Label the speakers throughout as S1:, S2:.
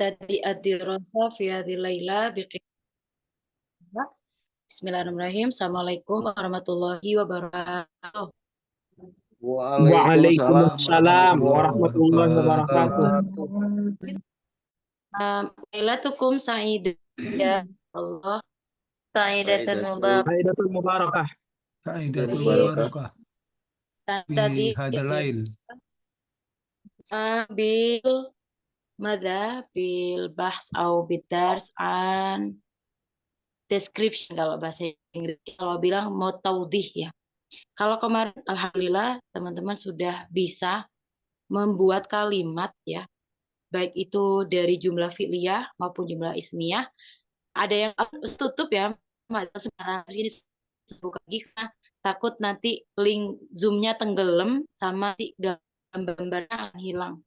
S1: Tadi ad-dirasa fi hadhil laila biqiyah. Bismillahirrahmanirrahim. Assalamualaikum warahmatullahi wabarakatuh.
S2: Waalaikumsalam
S3: Waalaikumsalam
S2: warahmatullahi
S3: warahmatullahi wabarakatuh.
S2: wabarakatuh.
S1: Lailatukum sa'idah. Ya Allah. Sa'idatun mubarak.
S3: Aidatul Mubarakah.
S2: Aidatul
S1: Baik.
S2: barakah
S1: Tadi
S2: fi hadzal lail.
S1: bil madza bil bahs au bidars an description kalau bahasa Inggris. Kalau bilang mau taudih ya. Kalau kemarin alhamdulillah teman-teman sudah bisa membuat kalimat ya, baik itu dari jumlah fi'liyah maupun jumlah ismiyah. Ada yang tutup ya, sekarang ini buka lagi karena takut nanti link Zoom-nya tenggelam sama gambar-gambarnya hilang.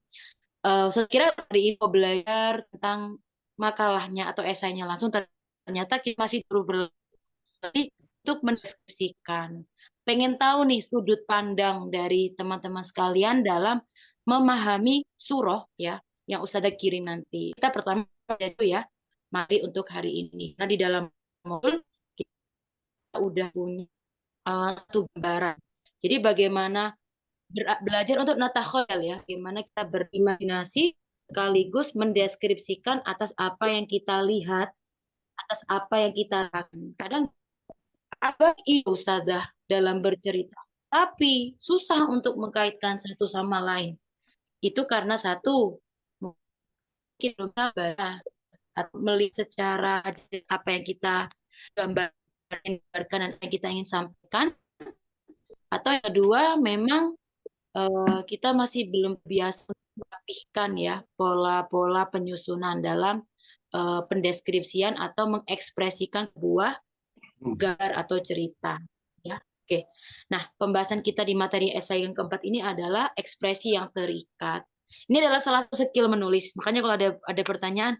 S1: Saya kira hari ini mau belajar tentang makalahnya atau esainya langsung, ternyata kita masih perlu berlatih untuk mendeskripsikan. Pengen tahu nih sudut pandang dari teman-teman sekalian dalam memahami surah ya yang Ustazah kirim nanti. Kita pertama itu ya, mari untuk hari ini. Nah di dalam modul kita udah punya satu gambaran. Jadi bagaimana belajar untuk natakhayal ya, bagaimana kita berimajinasi sekaligus mendeskripsikan atas apa yang kita lihat, atas apa yang kita rasakan. Kadang apa itu Ustazah dalam bercerita, tapi susah untuk mengkaitkan satu sama lain. Itu karena satu, mungkin belum baca atau melihat secara apa yang kita gambarkan dan yang kita ingin sampaikan. Atau yang kedua, memang kita masih belum biasa merapihkan ya pola-pola penyusunan dalam pendeskripsian atau mengekspresikan sebuah gambar atau cerita ya. Oke. Nah, pembahasan kita di materi esai yang keempat ini adalah ekspresi yang terikat. Ini adalah salah satu skill menulis. Makanya kalau ada pertanyaan,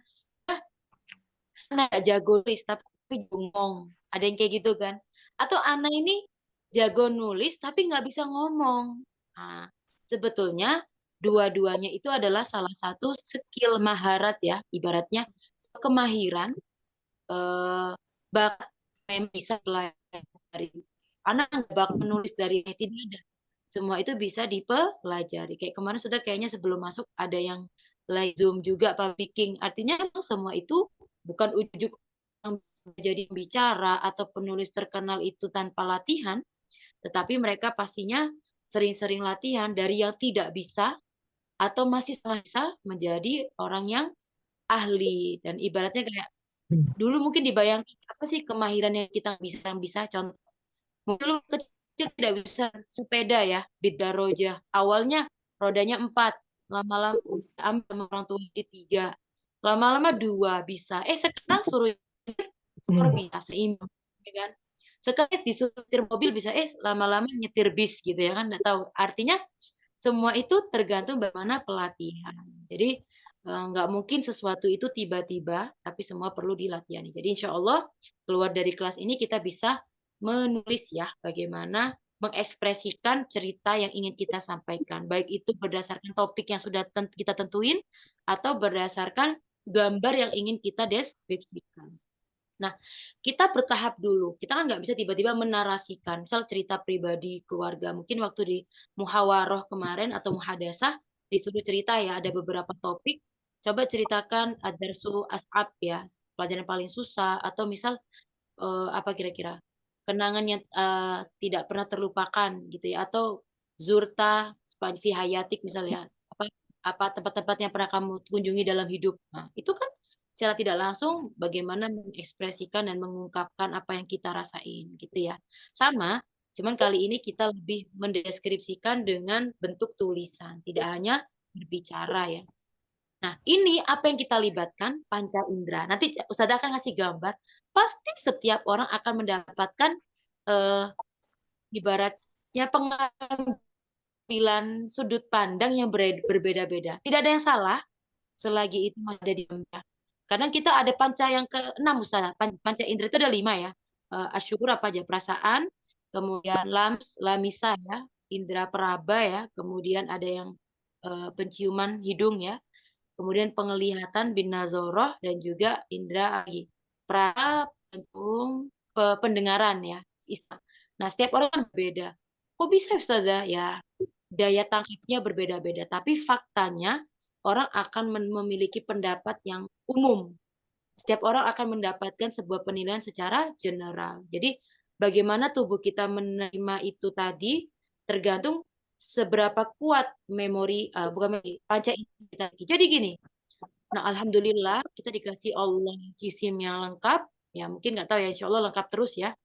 S1: Ana nggak jago nulis tapi bengong. Ada yang kayak gitu kan? Atau Ana ini jago nulis tapi nggak bisa ngomong. Nah, sebetulnya dua-duanya itu adalah salah satu skill maharat ya, ibaratnya kemahiran bakat yang bisa pelajari. Anak bakat menulis dari tidak ada. Semua itu bisa dipelajari. Kayak kemarin sudah kayaknya sebelum masuk ada yang live Zoom juga publishing. Artinya memang semua itu bukan ujuk yang jadi bicara atau penulis terkenal itu tanpa latihan, tetapi mereka pastinya sering-sering latihan dari yang tidak bisa atau masih bisa menjadi orang yang ahli. Dan ibaratnya kayak dulu mungkin dibayangkan apa sih kemahiran yang kita bisa contoh mungkin dulu kecil tidak bisa sepeda ya bidaroja awalnya rodanya 4 lama-lama ambil sama orang tua di 3 lama-lama 2 bisa sekarang suruh bisa seimbang ya kan sekali disuruh nyetir mobil bisa lama-lama nyetir bis gitu ya kan nggak tahu artinya semua itu tergantung bagaimana pelatihan jadi nggak mungkin sesuatu itu tiba-tiba, tapi semua perlu dilatihani. Jadi insya Allah keluar dari kelas ini kita bisa menulis ya bagaimana mengekspresikan cerita yang ingin kita sampaikan. Baik itu berdasarkan topik yang sudah kita tentuin atau berdasarkan gambar yang ingin kita deskripsikan. Nah, kita bertahap dulu. Kita kan nggak bisa tiba-tiba menarasikan. Misal cerita pribadi keluarga. Mungkin waktu di muhawaroh kemarin atau muhadasah disuruh cerita ya ada beberapa topik. Coba ceritakan ad-darsu as'ab ya, pelajaran paling susah atau misal apa kira-kira kenangan yang tidak pernah terlupakan gitu ya atau zurta fi hayatik misalnya apa tempat-tempat yang pernah kamu kunjungi dalam hidup. Nah, itu kan secara tidak langsung bagaimana mengekspresikan dan mengungkapkan apa yang kita rasain gitu ya. Sama, cuman kali ini kita lebih mendeskripsikan dengan bentuk tulisan, tidak hanya berbicara ya. Nah, ini apa yang kita libatkan panca indera. Nanti Ustazah akan ngasih gambar. Pasti setiap orang akan mendapatkan ibaratnya pengambilan sudut pandang yang berbeda-beda. Tidak ada yang salah selagi itu ada di gambar. Karena kita ada panca yang ke-6 Ustazah. Panca indera itu ada 5 ya. Asyukur apa aja? Perasaan, kemudian lamisa ya, indera peraba ya, kemudian ada yang penciuman hidung ya. kemudian penglihatan bin nazoroh, dan juga indra lagi pra pendengaran ya. Nah, setiap orang kan berbeda. Kok bisa Ustazah? Ya, daya tangkapnya berbeda-beda, tapi faktanya orang akan memiliki pendapat yang umum. Setiap orang akan mendapatkan sebuah penilaian secara general. Jadi, bagaimana tubuh kita menerima itu tadi tergantung seberapa kuat memori, bukan memori, panca indera kita. Jadi gini, nah alhamdulillah kita dikasih Allah jisim yang lengkap, ya mungkin nggak tahu ya, insya Allah lengkap terus ya.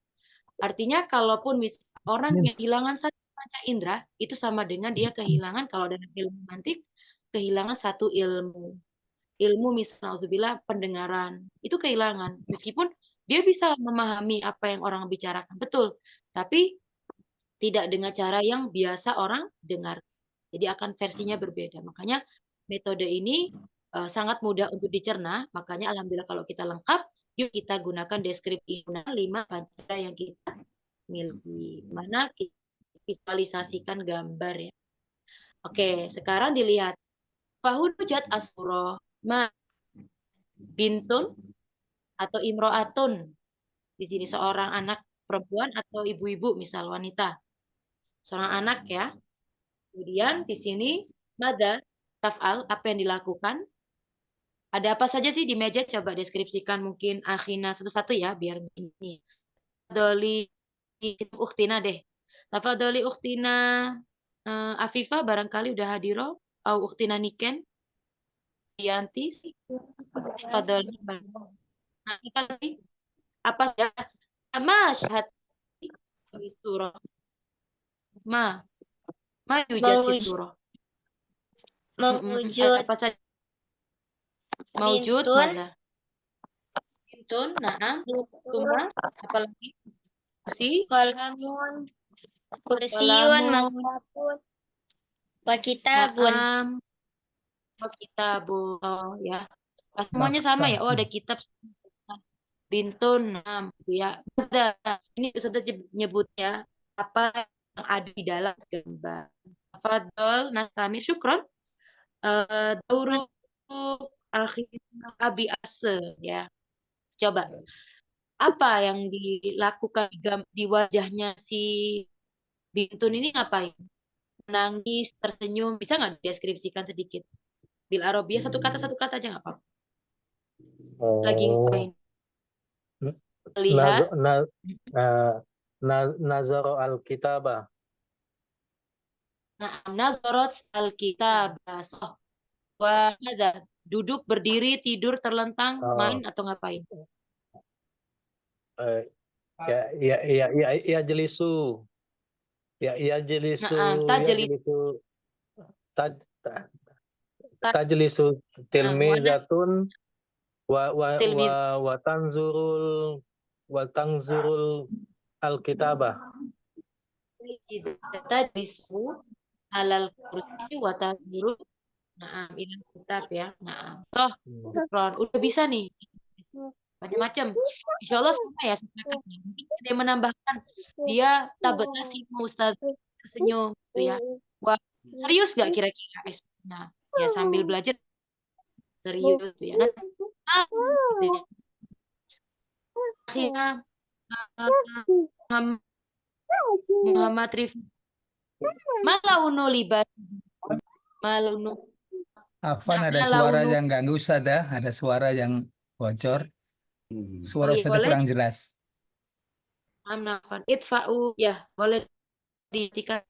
S1: Artinya kalaupun orang yang kehilangan satu panca indera, itu sama dengan dia kehilangan, kalau dalam ilmu mantik, kehilangan satu ilmu. Ilmu misalnya, auzubillah, pendengaran. Itu kehilangan. Meskipun dia bisa memahami apa yang orang bicarakan. Betul. Tapi tidak dengan cara yang biasa orang dengar. Jadi akan versinya berbeda. Makanya metode ini sangat mudah untuk dicerna. Makanya alhamdulillah kalau kita lengkap, yuk kita gunakan deskripsi 5 panca yang kita miliki. Mana kita visualisasikan gambar ya. Oke, sekarang dilihat. Fahujat asuro ma bintun atau imro'atun. Di sini seorang anak perempuan atau ibu-ibu, misal wanita. Seorang anak ya. Kemudian di sini mada taf'al, apa yang dilakukan? Ada apa saja sih di meja? Coba deskripsikan mungkin akhina satu-satu ya, biar ini. Doli uktina deh. Tafadoli uktina Afifah barangkali udah hadiro. Au uktina Niken. Yanti. Tafadoli. Nah, apa sih? Apa ya? Masyhad surah. Ma yujad fi surah.
S4: Mewujud
S1: Apa saja? Maujud
S4: bintun,
S1: mana? Bintun, naam. Suma, apalagi? Kursi,
S4: kolamun, kursiun,
S1: kalamun,
S4: maktabun, wa kitabun.
S1: naam, kitabun. Oh, ya. Semuanya sama ya. Oh, ada kitab. Bintun, naam. Ya, ada. Ini sudah nyebut ya apa yang ada di dalam gambar. Fadol, Nasami, syukron. Dauru akhir abi ase ya. Coba apa yang dilakukan di wajahnya si Bintun ini, ngapain? Menangis, tersenyum, bisa nggak deskripsikan sedikit? Bil Arabia satu kata aja nggak apa-apa. Lagi ngapain? Lihat.
S3: Nazaro al-kitabah.
S1: Nah, nazarot al-kitab. So, ada duduk, berdiri, tidur, terlentang, main atau ngapain?
S3: Ya jelisu. Ya jelisu.
S1: Nah,
S3: Tajlisu tilmizatun
S1: tilmid
S3: wa tanzurul al-kitabah.
S1: tajlisu alal kursi wa taduru. Nah, ini kitab ya. Nah, udah bisa nih. Macam-macam. Insya Allah sama ya sepakatnya. Mungkin ada yang menambahkan, dia tabatasi Ustaz, tersenyum gitu ya. Wah, serius gak kira-kira esoknya? Ya sambil belajar serius gitu ya. Gitu ya. Akhirnya Muhammad Rifki malaunu libas malaunu.
S2: Afan, ada suara yang ganggu Ustazah, ada suara yang bocor. Suara Ustazah
S1: boleh.
S2: kurang jelas.
S1: Amnafan itfa'u ya, boleh ditikan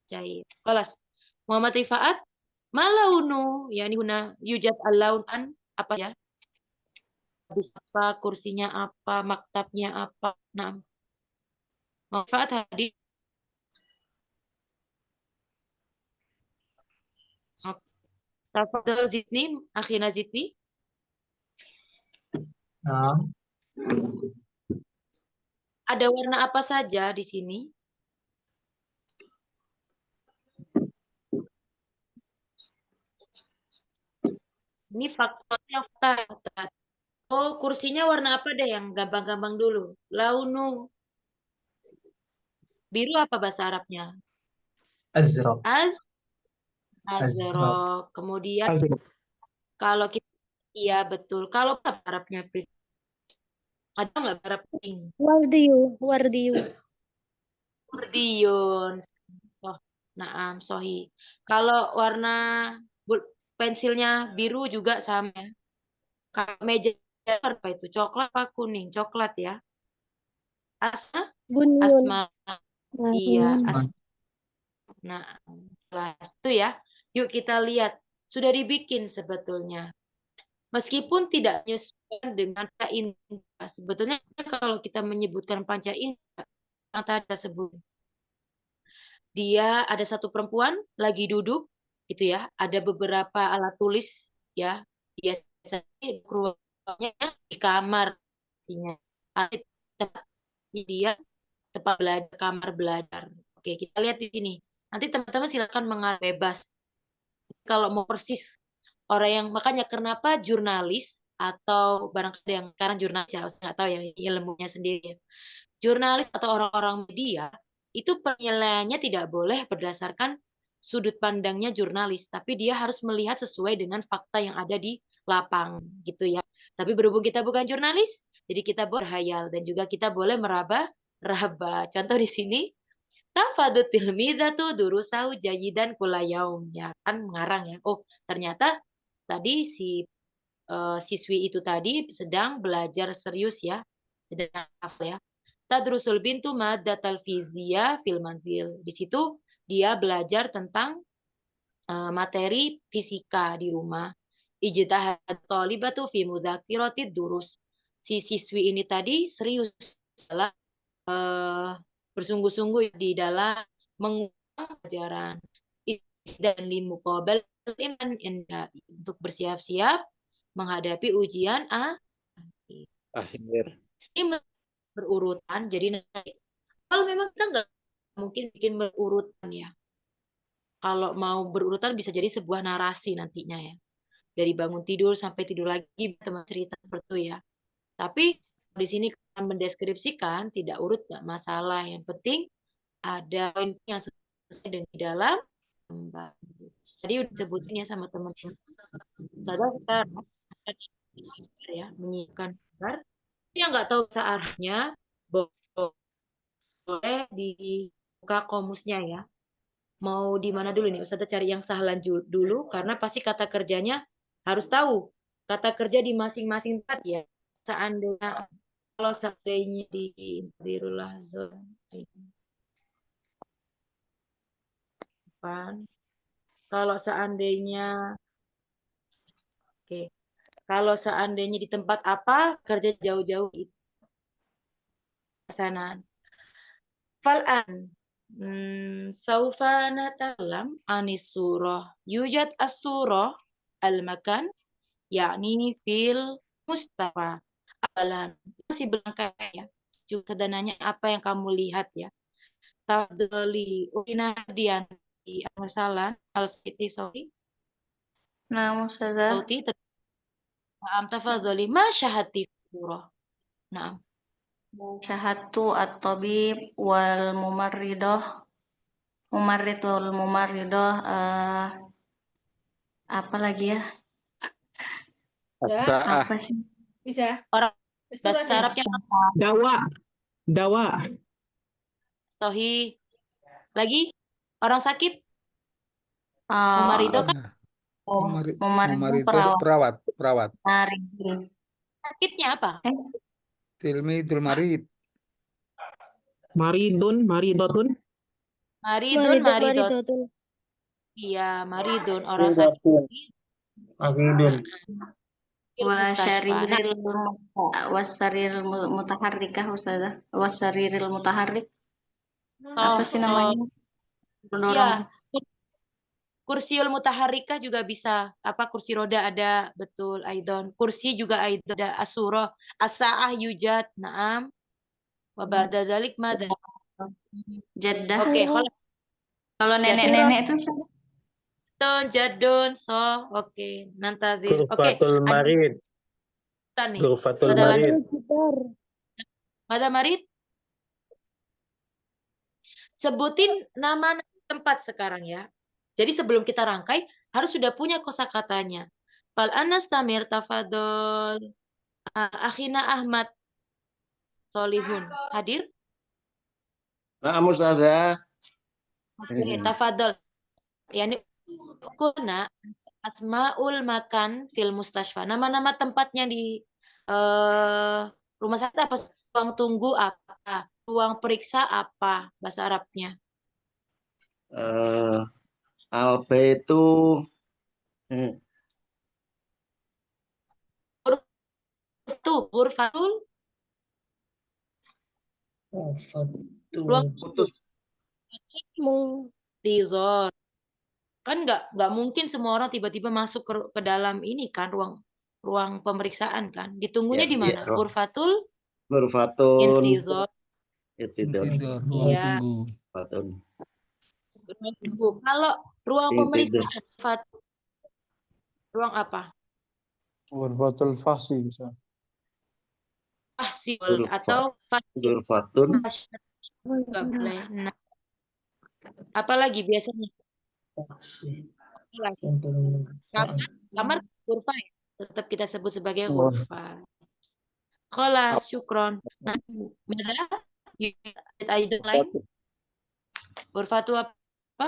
S1: cair. Kelas Muhammad Rifaat malaunu, ya ini huna yujad al-laun an, apa ya? Habis apa, kursinya apa, maktabnya apa. Nah, Rifaat hadir. Tafadhal Zidni, akhina Zidni.
S3: Nah.
S1: Ada warna apa saja di sini? Ini faktornya fakta. Oh, kursinya warna apa deh yang gampang-gampang dulu? Launu. Biru apa bahasa Arabnya?
S3: Azraq.
S1: Azraq. Kemudian Kalau kita, iya betul. Kalau Arabnya, Pri? Ada nggak Arab pink?
S4: Wardiyu. Wardiyu.
S1: Bordiyun. Naam, sohi. Kalau warna pensilnya biru juga sama ya. Kalau meja apa itu? Coklat apa kuning? Coklat ya.
S4: Bunyun.
S1: Asma. Iya,
S4: Asma.
S1: Nah, kelas itu ya. Yuk kita lihat. Sudah dibikin sebetulnya. Meskipun tidak menyesuaikan dengan panca indera. Sebetulnya kalau kita menyebutkan panca indera, yang tadi tersebut, dia ada satu perempuan lagi duduk, gitu ya. Ada beberapa alat tulis, ya. Biasanya ruangnya di kamar, ada tempat dia tempat belajar, kamar belajar. Oke, kita lihat di sini. Nanti teman-teman silakan mengarah bebas. Kalau mau persis orang yang, makanya kenapa jurnalis atau barangkali yang sekarang jurnalis ya, saya nggak tahu ya ilmunya sendiri. Jurnalis atau orang-orang media itu penilaiannya tidak boleh berdasarkan sudut pandangnya jurnalis, tapi dia harus melihat sesuai dengan fakta yang ada di lapang gitu ya. Tapi berhubung kita bukan jurnalis, jadi kita berhayal dan juga kita boleh meraba-raba. Contoh di sini, tafadut tilmidatu durusahu jayidan kula yaum, ya kan mengarang ya. Oh, ternyata tadi si siswi itu tadi sedang belajar serius ya, sedang hafal ya. Tadrusul bintu maddatal fizia fil manzil. Di situ dia belajar tentang materi fisika di rumah. Ijtihad thalibatu fi mudzakiratid durus. Si siswi ini tadi serius dalam bersungguh-sungguh di dalam mengulang pelajaran dan limuqabal iman untuk bersiap-siap menghadapi ujian
S3: Akhir.
S1: ini berurutan. Jadi nanti kalau memang kita nggak mungkin bikin berurutan ya. Kalau mau berurutan bisa jadi sebuah narasi nantinya ya. Dari bangun tidur sampai tidur lagi teman cerita seperti itu ya. Tapi di sini kita mendeskripsikan tidak urut nggak masalah. Yang penting ada poin yang sesuai dengan di dalam gambar. Tadi udah sebutin ya sama teman-teman. Saya sekarang ya menyiapkan gambar. Yang nggak tahu bahasa Arabnya boleh dibuka komusnya ya. Mau di mana dulu nih? Ustazah cari yang sahlan dulu karena pasti kata kerjanya harus tahu kata kerja di masing-masing tempat ya. Seandainya kalau seandainya di Birullah Zon kalau seandainya oke. Kalau seandainya di tempat apa kerja jauh-jauh itu sana. Fal'an saufa natalam anis surah. Yujad as-surah al-makan yakni fil mustafa. Awalan. Masih berangkat ya. Juga sederhananya apa yang kamu lihat ya. Tafdoli Uinadian di Al-Musalan Al-Siti Sauti.
S5: Nah, Ustazah.
S1: Sauti. Tafadholi ma syahati surah. Nah.
S5: Syahatu at-tabib wal mumarridah. Mumarridul mumarridah apa lagi ya?
S3: As-sa'ah.
S5: Apa sih?
S6: Bisa.
S1: Orang
S6: Surat
S1: bahasa Arabnya
S7: Dawa.
S1: Tohi. Lagi orang sakit
S5: Ah,
S1: Mumarido kan
S5: oh,
S2: Mumarid
S5: perawat.
S2: perawat.
S5: Maridun.
S1: sakitnya apa?
S2: Tilmidul marid.
S7: Maridotun.
S1: Maridun. Iya, maridun orang sakit.
S3: Akhidun.
S5: Wasyariril mutaharrikah Ustazah. Wasyariril mutaharrik. Apa sih namanya?
S1: Iya. Kursiul mutaharrikah juga bisa. Apa kursi roda ada betul Aidon. Kursi juga ada asurah, as-sa'ah yujad. Naam. Wa ba'da dzalik madza?
S5: Jaddah.
S1: Oke,
S5: kalau nenek-nenek itu
S1: jadun oke. Nantadir. Oke.
S3: Gurfatul marid. Gurfatul marid.
S1: Mada marid? Sebutin nama tempat sekarang ya. Jadi sebelum kita rangkai harus sudah punya kosakatanya. Fal Anas Tamir tafadol. Akhina Ahmad Solihun hadir?
S6: Na'am Ustazah.
S1: Oke, tafadol. Yani kuna asmaul makan fil mustashfa. Nama-nama tempatnya di rumah sakit apa? Ruang tunggu apa? Ruang periksa apa bahasa Arabnya?
S6: Al-Baitu
S1: Ghurfatul ruang tunggu.
S6: putus.
S1: Tizor. Kan nggak mungkin semua orang tiba-tiba masuk ke dalam ini kan ruang pemeriksaan kan. Ditunggunya di mana?
S6: Iya,
S1: Ghurfatul
S6: Ghurfatun
S1: intizor.
S6: Tidur.
S2: Tidur, ruang
S1: Iya.
S2: tunggu.
S6: Ghurfatun.
S1: Ruang tunggu. Kalau ruang
S6: Tidur.
S1: pemeriksaan, ruang apa?
S8: Ghurfatul fahsi bisa.
S1: Fahsil atau
S6: Ghurfatun
S1: nggak boleh. Nah, apalagi biasanya kamar ghurfa ya. Tetap kita sebut sebagai ghurfa. Kholas, syukron. Nah, Mada, ada lain? Ghurfa itu apa?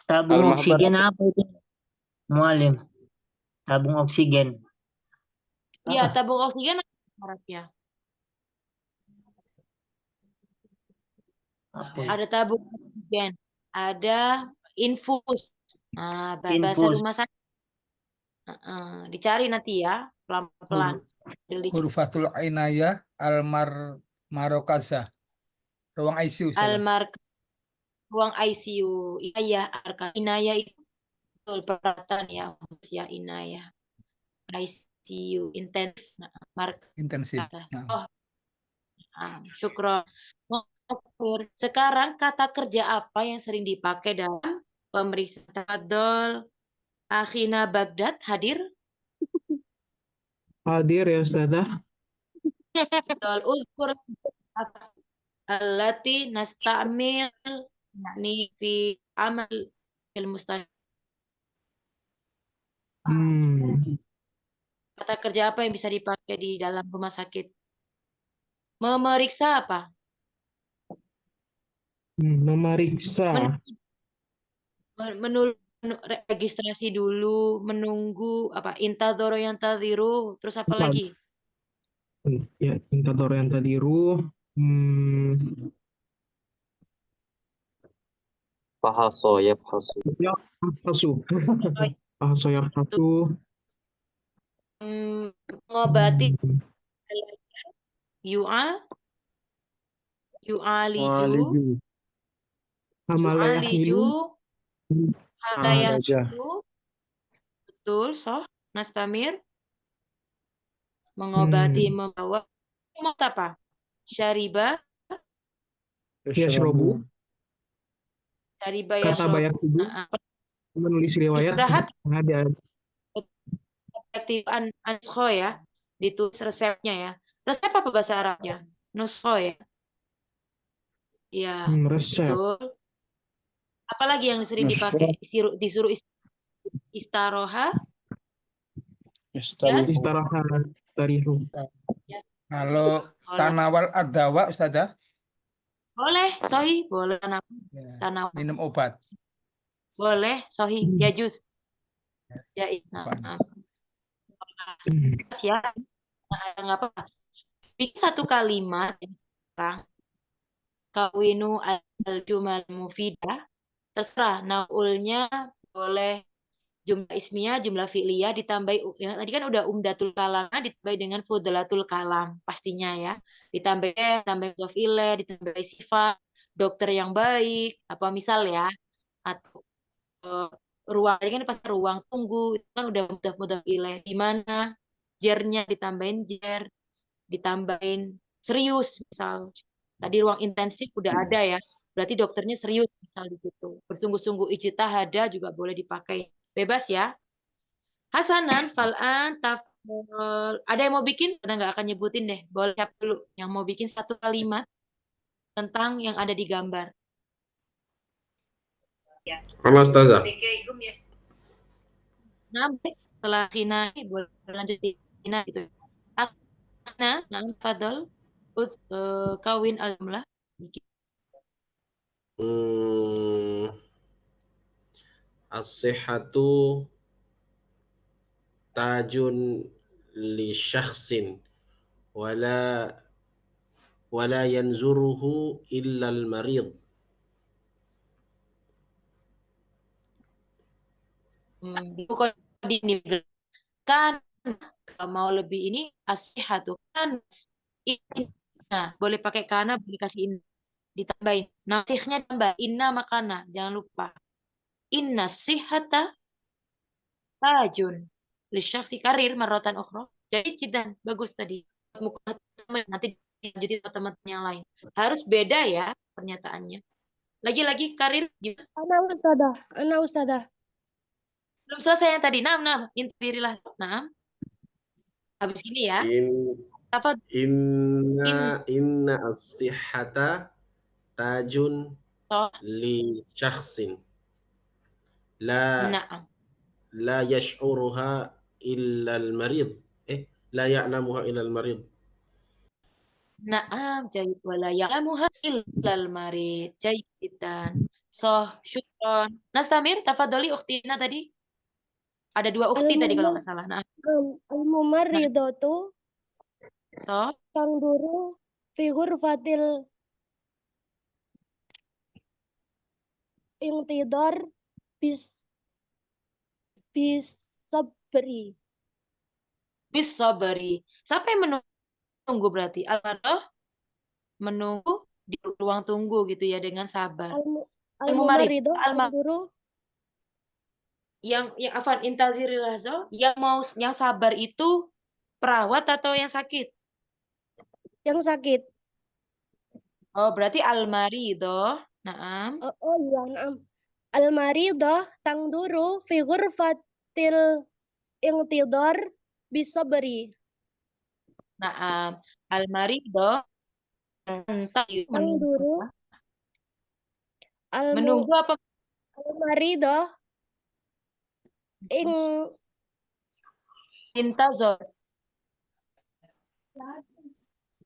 S9: Tabung oksigen apa itu? Mualim. Tabung oksigen.
S1: Iya, tabung oksigen apa Arabnya? Ada tabung oksigen, ada infus. Nah, bahasa
S9: Infus.
S1: rumah sakit. Dicari nanti ya, pelan-pelan.
S2: Ghurfatul inayah marokazah. Ruang ICU.
S1: Ruang ICU. Inayah itu betul peralatan ya, usia inayah. ICU intensif.
S2: Intensif.
S1: Oh, syukron. Sekarang kata kerja apa yang sering dipakai dalam pemeriksaan? Tafadhol Akhina Baghdad hadir?
S7: Hadir ya Ustazah.
S1: Uzkur allati nasta'mil yakni fi amal fil mustashfa. Kata kerja apa yang bisa dipakai di dalam rumah sakit? Memeriksa apa?
S7: Memeriksa.
S1: Registrasi dulu, menunggu apa? Intadzoro yang tadiru, terus apa lagi?
S7: Ya, intadzoro yang tadiru.
S3: Fahaso yafhasu.
S7: Fahaso yafhasu.
S1: Mengobati yu'aliju hadayahju. Betul, soh Nastamir. Mengobati, membawa. Mau apa? Syariba
S7: Yashrobu.
S1: Syariba
S7: Kata banyak ibu menulis riwayat
S1: istirahat
S7: ada
S1: aktifan nuskho ya, ditulis resepnya ya. Resep apa bahasa Arabnya? Nuskho ya. Ya,
S7: resep.
S1: betul. Apalagi yang sering dipakai? Disuruh istaroha?
S7: Istirahat tarihu.
S2: Kalau tanawal ad-dawa Ustazah?
S1: Boleh, sohi, boleh tanawal.
S2: Minum obat.
S1: Boleh, sohi, ya juz. Ya, ya, nggak apa-apa. Bikin satu kalimat yang sekarang. Kawinu al-jumal mufidah. Terserah, naulnya boleh jumlah ismiyah, jumlah fi'liyah ditambahi, yang tadi kan udah umdatul kalam, ditambahi dengan fudlatul kalam pastinya ya, ditambahi mudhof ilaih, ditambahi sifat dokter yang baik, apa misal ya, atau ruang, ini kan pasti ruang tunggu itu kan udah mudhof ilaih, di mana jernya ditambahin jer, ditambahin serius misal. Tadi ruang intensif udah ada ya, berarti dokternya serius misal di situ. Bersungguh-sungguh ijtihada juga boleh dipakai. Bebas ya. Hasanan, fal'an, tafdhol. Ada yang mau bikin? Kita nggak akan nyebutin deh. Boleh siap dulu yang mau bikin satu kalimat tentang yang ada di gambar.
S10: Halo Ustazah.
S1: Nah, Setelah Hina boleh lanjutin Hina gitu. Nah, Fadol. Kawin al-jumlah.
S10: As-sihhatu tajun li syakhsin wala wala yanzuruhu illa al-marid.
S1: Bukan ini kan kalau mau lebih ini as-sihhatu kan. Nah, boleh pakai kana, boleh kasih in, ditambahin. Nasihnya tambah inna makana, jangan lupa. Inna sihhata tajun lisyaksi karir marotan ukhra. Jadi cidan bagus tadi. Nanti dilanjutin sama teman yang lain. Harus beda ya pernyataannya. Lagi-lagi karir gimana?
S11: Ana ustadah.
S1: Belum selesai yang tadi. Nam, intirilah. Nam. Habis ini ya. Apa?
S10: Inna as-sihhata tajun li syakhsin la yash'uruha illa al-marid. La ya'lamuha illa al-marid.
S1: Naam, jayid wala ya'lamuha illal marid. Jayid jiddan. Syukron. Nastamir, tafadholi ukhtina tadi. Ada 2 ukhti tadi kalau nggak salah. Nah.
S11: Al-mumarridatu tangduru fi ghurfatil intidar sabri.
S1: Sabri. Siapa yang menunggu berarti? Al-mardah menunggu di ruang tunggu gitu ya dengan sabar.
S11: Al-mumarridu tangduru
S1: yang afan intaziril hazo, yang sabar itu perawat atau yang sakit?
S11: Yang sakit.
S1: Oh, berarti al-marido. Naam.
S11: Oh iya, naam. Al-marido tangduru fi ghurfatil intidar bisabri.
S1: Naam. Al-marido
S11: tangduru
S1: menunggu apa?
S11: Al-marido
S1: intazor.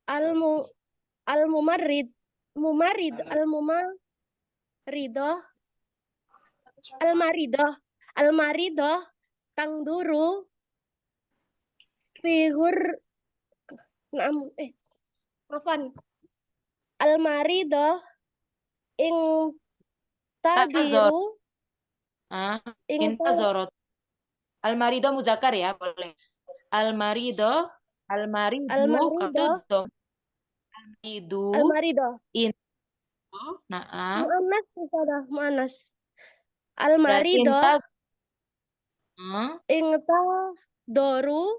S11: Al-mumarrid al-marido tangduru figur al-marido ing tadiru
S1: intazorot. Al-marido muzakkar ya, boleh. Al-marido
S11: Manas. Al-marido ingta doru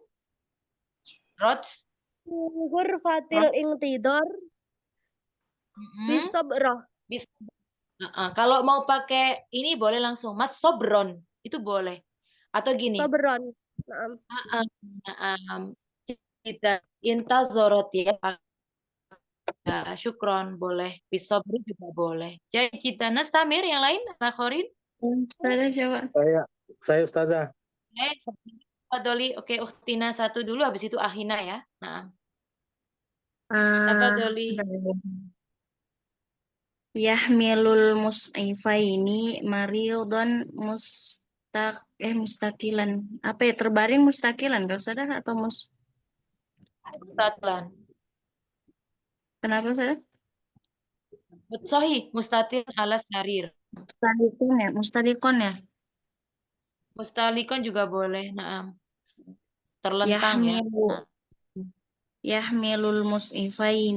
S1: rots
S11: ghurfatil intidor bisabroh.
S1: Kalau mau pakai ini boleh langsung mas sobron, itu boleh. Atau gini.
S11: Sobron.
S1: Kita intazorot ya. Syukron boleh, bisobri juga boleh. Jadi kita Nastamir yang lain, Nakhorin.
S5: Ustazah coba.
S8: Saya Ustazah.
S1: Fadoli, oke, Ukhtina 1 dulu, habis itu Ahina ya. Nah.
S5: Fadoli. Yahmilul mus'ifaini maridon mustaqilan. Apa ya, terbaring mustaqilan, enggak Ustazah atau
S1: mustaqilan.
S5: Kenapa Ustazah?
S1: Sahih, mustatil ala sarir.
S5: Mustalikon ya.
S1: Mustalikon juga boleh, naam. Terlentang ya.
S5: Yahmilul mus'ifani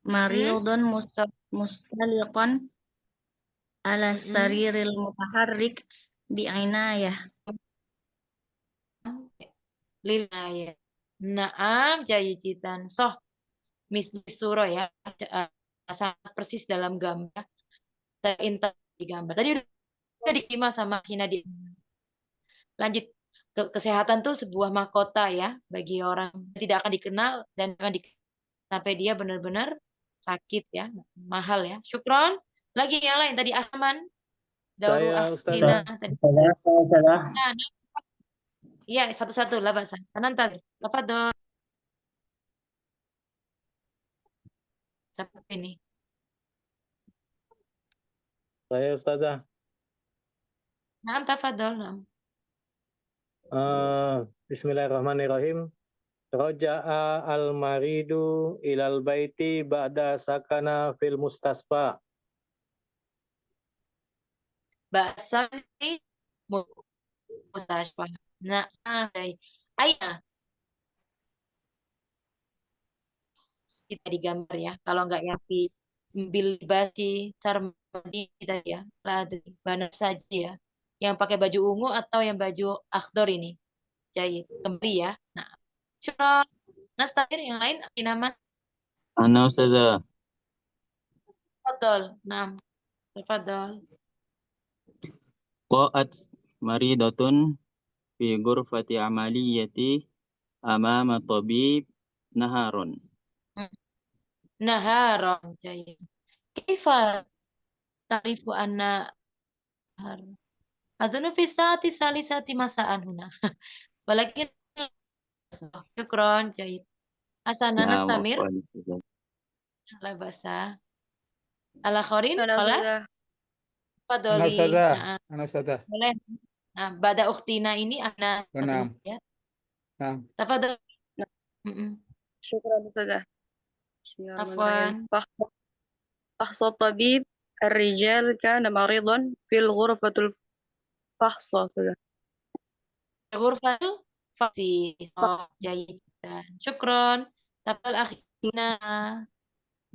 S5: maridun mustalikon ala sariril mutaharrik bi'inayah.
S1: Lil'ayah. Naam, jayijitan. Misli surah ya. Sangat persis dalam gambar. Di gambar. Tadi udah diterima sama Hina di. Lanjut. Kesehatan tuh sebuah mahkota ya. Bagi orang tidak akan dikenal dan akan sampai dia benar-benar sakit ya. Mahal ya. Syukron. Lagi yang lain. Tadi Ahman. Dauru
S8: Saya,
S1: Afina
S8: Ustazah.
S1: tadi.
S9: Ustazah.
S1: Nah, iya, satu-satu lah bahasa. Nanti. Tafadhol. Siapa ini?
S8: Saya, Ustazah.
S1: Naam, tafadhol. Naam.
S8: Bismillahirrahmanirrahim. Raja'a al-maridu ilal baiti ba'da sakana fil mustasfa.
S1: Bahasa ini mustashfa. Nah, aina kita digambar ya. Kalau nggak yang di bilbasi sarmadi kita ya. Ladri, banar saja ya. Yang pakai baju ungu atau yang baju akhdar ini. Jahit. Kembali ya. Nah, syukran. Nastabir yang lain nama
S3: Ana Ustazah.
S1: tafadhol. Naam. Tafadhol.
S3: Qa'at maridatun fi ghurfati amaliyati amama tabib naharon.
S1: Naharon jahit. Kaifa ta'rifu anna nahar? Azunu fi saati salisati masaan huna. Walakin syukron jahit. Asana
S3: Naam,
S1: nastamir.
S3: afwan Ustazah.
S1: La basa. Ala khorin,
S4: Ana
S1: khalas?
S4: Ustazah.
S2: Ana
S1: Fadoli.
S2: Ustazah.
S1: Nah,
S2: Ana Ustazah.
S1: boleh. Nah, bada ukhtina ini ana satu
S2: Naam.
S1: ya.
S2: Naam.
S1: Tafadhol.
S4: Syukran Ustazah.
S1: Afwan.
S4: Fahsa tabib الرجال كان مريضا في الغرفة الفحصة Ustazah.
S1: Ghurfatul faksi. Oh, jahit. Syukron. Tafadhol akhina.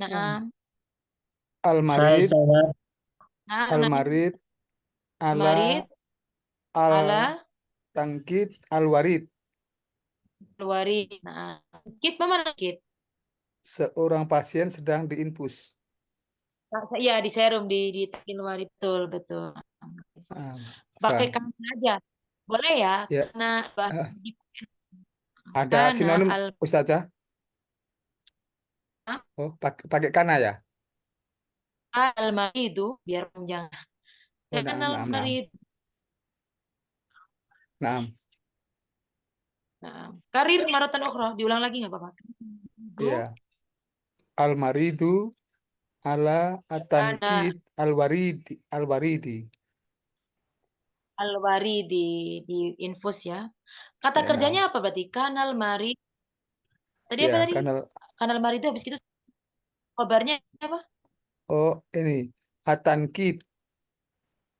S1: Naam.
S9: Saya,
S2: Al-marid,
S9: Ustazah.
S1: Naam.
S2: al-marid,
S1: Marid. Ala.
S2: al-tangkid, al-warid.
S1: Al-warid. Nah, kit mana kit?
S2: Seorang pasien sedang diinfus.
S1: Iya, di serum, di warid. Betul, betul. Pakai
S2: Faham.
S1: kana aja. Boleh ya?
S2: Ya.
S1: Karena bahasa
S2: Ada
S1: kana
S2: sinonim Ustazah?
S1: Hah?
S2: Oh, pakai kana ya?
S1: al-maridu biar panjang.
S2: Oh,
S1: Kana
S2: naam.
S1: al-marid.
S2: Naam.
S1: Nah, karir maratan ukhra, diulang lagi nggak apa-apa.
S2: Iya. Al-maridu ala at-tankid al-waridi.
S1: Al-waridi di infus ya. Kata
S2: Ya,
S1: kerjanya apa berarti? Kanal marid. Tadi apa
S2: Ya,
S1: tadi?
S2: kanal.
S1: Kanal marid itu habis itu kabarnya apa?
S2: Oh, ini at-tankid.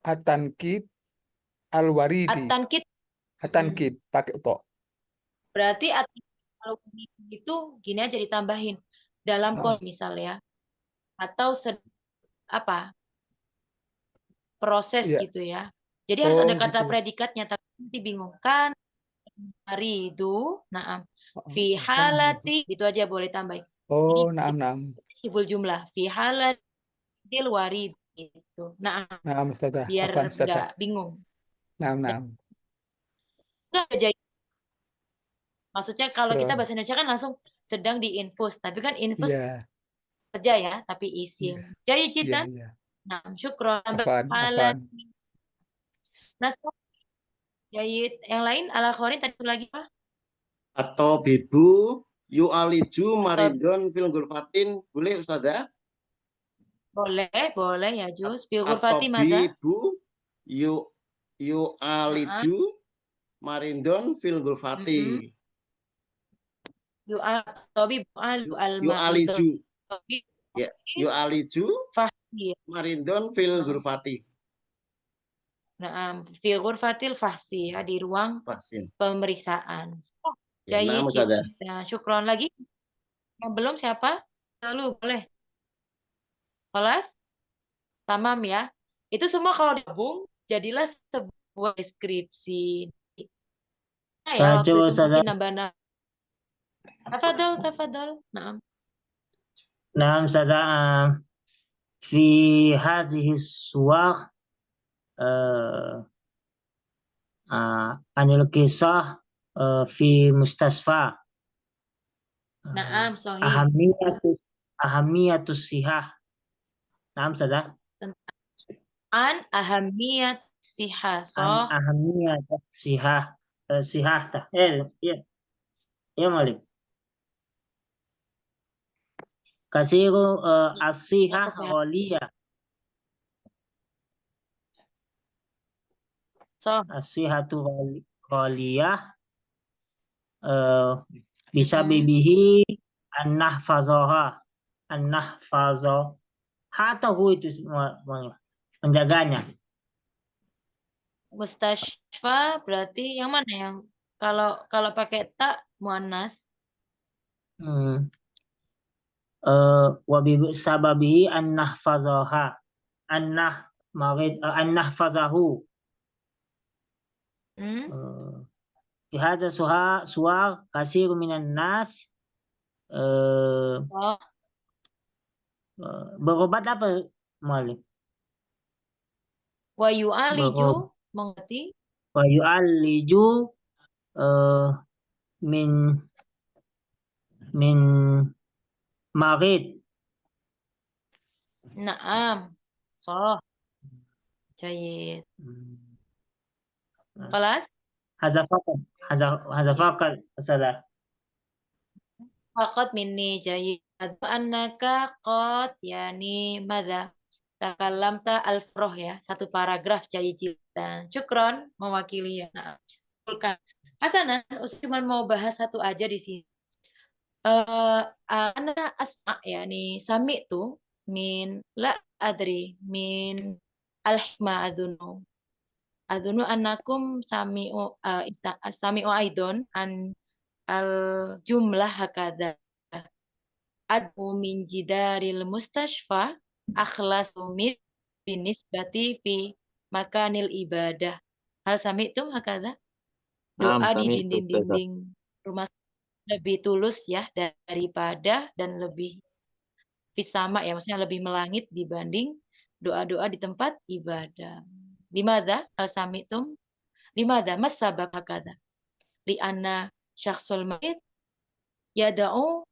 S2: At-tankid al-waridi.
S1: At-tankid.
S2: At-tankid pakai to.
S1: Berarti al-waridi itu gini aja ditambahin dalam misal ya. Atau apa? Proses
S2: Ya.
S1: gitu ya. Jadi harus ada kata
S2: gitu.
S1: predikatnya, tapi nanti bingung kan maridu, naam. Fi halati, gitu aja boleh tambahin.
S2: Oh, naam.
S1: Hibul jumlah fi halatil warid gitu. Naam.
S2: Naam, Ustazah.
S1: Biar
S2: Afwan, Ustazah.
S1: nggak bingung.
S2: Naam.
S1: Nggak jadi. Maksudnya kalau kita
S2: Syukron.
S1: bahasa Indonesia kan langsung sedang diinfus, tapi kan infus
S2: Iya.
S1: kerja ya, tapi isim. Jadi cita.
S2: Iya.
S1: Nah, syukron.
S2: Afwan.
S1: Nah, jahit. Yang lain ala khorin tadi lagi apa?
S6: Atau bibu yu'aliju maridon fil ghurfatin. Boleh Ustazah?
S1: Boleh ya Jus. Fil
S6: Atau
S1: ghurfati mada?
S6: bibu yu'aliju maridon fil ghurfati. Yu'aliju. Ya, yu'aliju marindon fil ghurfati.
S1: Nah, fi ghurfatil fahsi ya, di ruang pemeriksaan. Jahit. Nah, syukron lagi. Yang belum siapa? Lalu boleh. Kelas? Tamam ya. Itu semua kalau digabung jadilah sebuah deskripsi. Nah, ya, waktu itu mungkin nambah-nambah. Tafadhol. Naam.
S9: Naam, Ustazah. Fi hadhihi suwar anil kisah fi mustasfa.
S1: Naam, sahih.
S9: Ahamiyatus sihah. Naam, Ustazah.
S1: An ahamiyat siha.
S9: An
S1: Soh.
S9: ahamiyat sihah. Sihah. Ya. Ya, Malik. Kasiru as-sihah
S1: Kesehatan.
S9: ghaliyah.
S1: Soh.
S9: As-sihatu ghaliyah. Bisa bibihi an-nahfazaha. An-nahfazaha. Hatahu itu semuanya. Menjaganya.
S1: Mustashfa berarti yang mana yang kalau pakai tak muannas?
S9: Wa bi sababihi an-nahfazaha. An-nahfazahu. Fi hadza suwar kasir minan nas berobat apa, Malik?
S1: Wa yu'aliju mengerti?
S9: Wa yu'aliju min marid.
S1: Naam. Soh. Jayid. Kelas?
S9: Hazafakat. Salah.
S1: Faqat minni jayid. Annaka qad yani madza? Takallamta al-furah ya. Satu paragraf jayid. Syukron mewakili ya. Nah. Hasanan, cuma mau bahas satu aja di sini. Ana asma yani sami tu min la adri min al-hikmah adunu annakum sami'u aidon an al-jumlah hakadha adu min jidaril mustashfa akhlasu min binisbati fi makanil ibadah. Hal sami'tum hakadha? Doa di dinding-dinding rumah lebih tulus ya daripada dan lebih fisama ya, maksudnya lebih melangit dibanding doa-doa di tempat ibadah. Limadha al-sami'tum? Limadha mas-sabab hakadha? Li'anna syakhsul mayit yada'u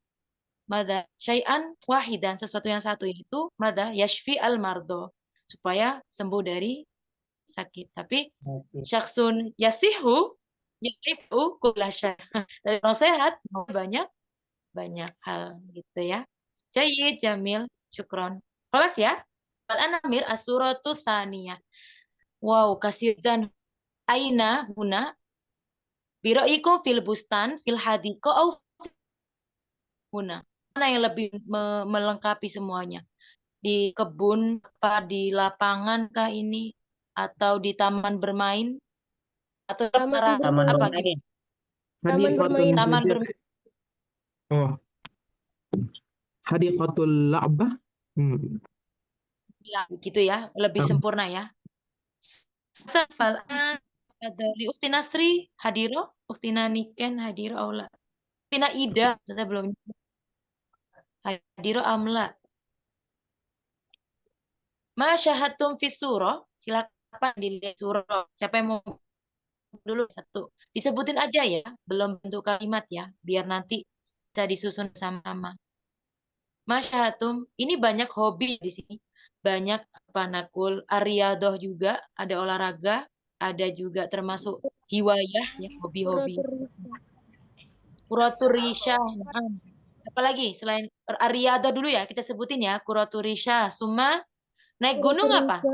S1: madha syai'an wahidan, sesuatu yang satu itu madha yashfi al-mardo, supaya sembuh dari sakit. Tapi syakhsun yasihu yalifu kulasya. Dari orang sehat banyak hal gitu ya. Jayyid, jamil, syukron. Kelas ya. Al-Anamir as-suratus saniyah. Wow, kasidan aina huna biro'ikum fil bustan fil hadiko au huna. Mana yang lebih melengkapi semuanya? Di kebun, apa di lapangan kah ini? Atau di taman bermain? Atau
S7: taman bermain.
S1: Taman bermain.
S7: Oh. Hadiqatul la'bah.
S1: Ya, gitu ya, lebih sempurna ya. Fal'an li Ukti Nasri hadiro, Uktina Niken hadiro aula. Uktina Ida, saya belum hadiro amla. Ma syahatum fi surah, silakan dilihat surah. Siapa yang mau dulu satu? Disebutin aja ya, belum bentuk kalimat ya, biar nanti bisa disusun sama-sama. Masyahatum, ini banyak hobi di sini. Banyak apa nakul, ariyadoh juga, ada olahraga, ada juga termasuk hiwayah, ya, hobi-hobi. Kuraturisha, apalagi selain ariyadoh dulu ya, kita sebutin ya, kuraturisha, suma, naik gunung apa?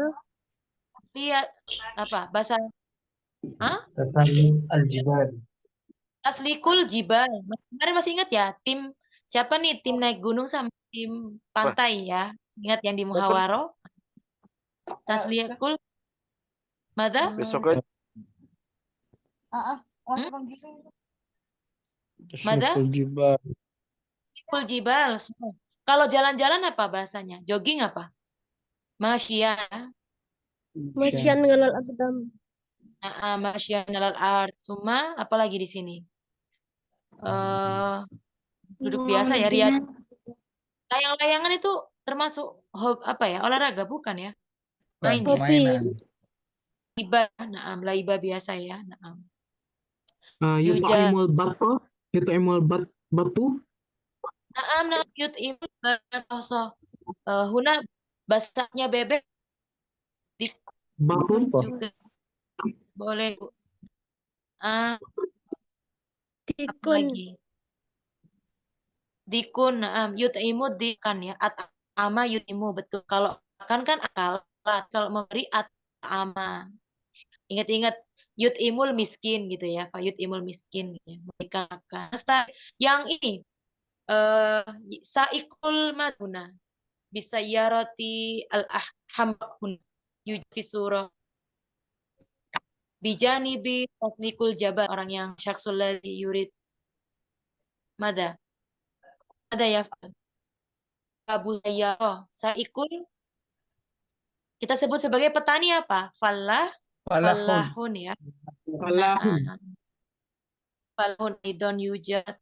S1: Lihat apa? Bahasa
S7: Al-Jibal.
S1: Taslikul Jibal. Kemarin masih ingat ya, tim siapa nih tim naik gunung sama tim pantai ya? Ingat yang di Muhawaro? Taslikul Mada?
S12: Besok aja.
S1: Mada?
S7: Taslikul Jibal.
S1: Taslikul Jibal. Kalau jalan-jalan apa bahasanya? Jogging apa? Masya.
S11: Masyan ngalal aqdam.
S1: Masya ngalal art. Suma apalagi di sini? Duduk biasa ya, Riyad. Layang-layangan itu termasuk apa ya? Olahraga bukan ya? Main ya. Laiba, naam, laiba biasa ya, naam.
S7: Yut'imul batu, yut'imul batu.
S1: Naam, yut'imul batu. Huna basahnya bebek
S7: Bapun po.
S1: juga boleh. Ah, apa
S11: Dikun.
S1: lagi? Dikun, yut'imu dikan ya. At'ama yut'imu, betul. Kalau makan kan akal. Kalau memberi at'ama. Ingat-ingat yut'imul miskin gitu ya. Pak yut'imul miskin ya. Memberikan makan. Yang ini saikul maduna bisa yaroti al-ahambun yufi surah bijani bi taslikul jabat, orang yang syaksul ladzi yurid mada ya Abu Sayyarah. Saikul kita sebut sebagai petani apa?
S2: Falahun.
S1: Falahun ya.
S7: Falahun.
S1: Falahun idon yujad.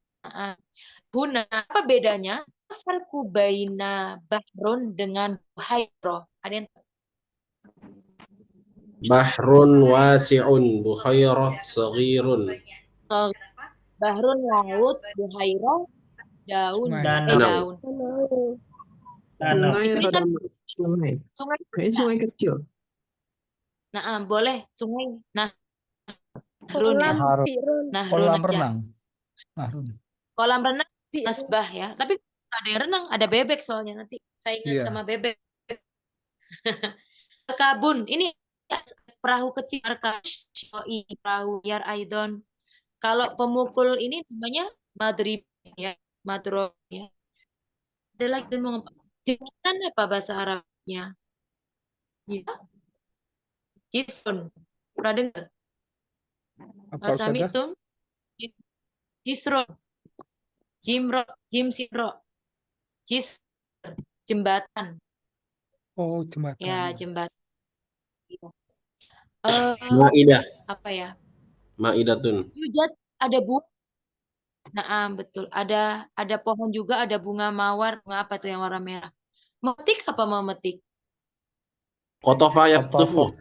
S1: Huna, apa bedanya? Farku baina bahrun dengan buhairah. Ada yang
S10: Bahrun wasi'un, bukhairah saghirun.
S1: bahrun laut, buhairah daun.
S2: Sungai.
S10: Danau.
S1: Daun.
S7: Sungai
S1: Di sini kan
S7: atau sungai?
S1: sungai.
S7: Kayaknya sungai kecil.
S1: Nah, boleh sungai. Nah, Nahrun ya.
S11: Kolam birun.
S1: Nahrun
S2: Kolam
S1: aja.
S2: renang. Nahrun.
S1: Kolam renang
S11: Birun.
S1: asbah ya. Tapi ada yang renang, ada bebek soalnya nanti saingan
S2: Iya.
S1: sama bebek. Markabun, ini perahu kecil, perahu yar aidon. Kalau pemukul ini namanya madrib ya, madrob ya. Ada lagi mau jembatan apa bahasa Arabnya? Bisa? Jisrun. Pernah dengar?
S2: Apa
S1: Sami
S2: Ustazah?
S1: itu Jisrun. Jimsiro. Jembatan.
S2: Oh, jembatan.
S1: Ya, jembatan.
S10: Ma'idah.
S1: Apa ya?
S10: Ma'idatun.
S1: Yujad ada bunga. Nah, betul. Ada pohon juga, ada bunga mawar. Bunga apa tuh yang warna merah? Memetik apa memetik?
S10: Qatafa yaktufu.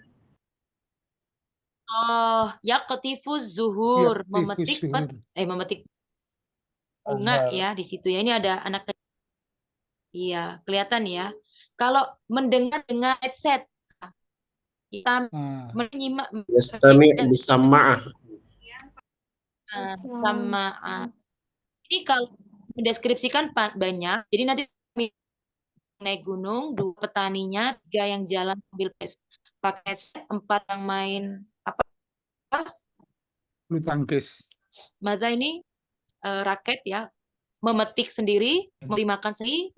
S1: Oh, yaqtifuz zuhur.
S2: Yaktifuz zuhur.
S1: Memetik bunga
S2: Azhar.
S1: ya di situ ya. Ini ada anak kecil. Iya, kelihatan ya. Kalau mendengar dengan headset, kita menyimak
S10: Yastami' bisama'ah.
S1: sama ini kalau mendeskripsikan banyak. Jadi nanti naik gunung, 2 petaninya, 3 yang jalan sambil pakai headset, 4 yang main apa?
S2: Bulu tangkis.
S1: Mata ini raket ya. Memetik sendiri, memberi makan sendiri,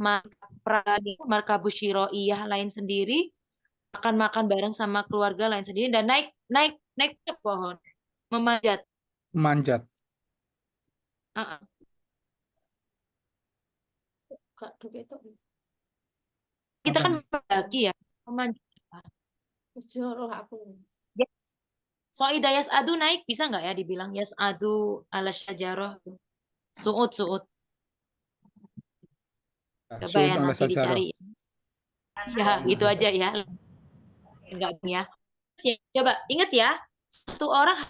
S1: markabus syiroiyah lain sendiri, makan bareng sama keluarga lain sendiri, dan naik ke pohon, memanjat. Kita kan mendaki ya, memanjat. Soida yas'adu naik bisa nggak ya dibilang yas'adu ala syajarah? Su'ud. Coba ya nanti dicari. Ya, gitu aja ya. Enggak ya. Coba ingat ya, satu orang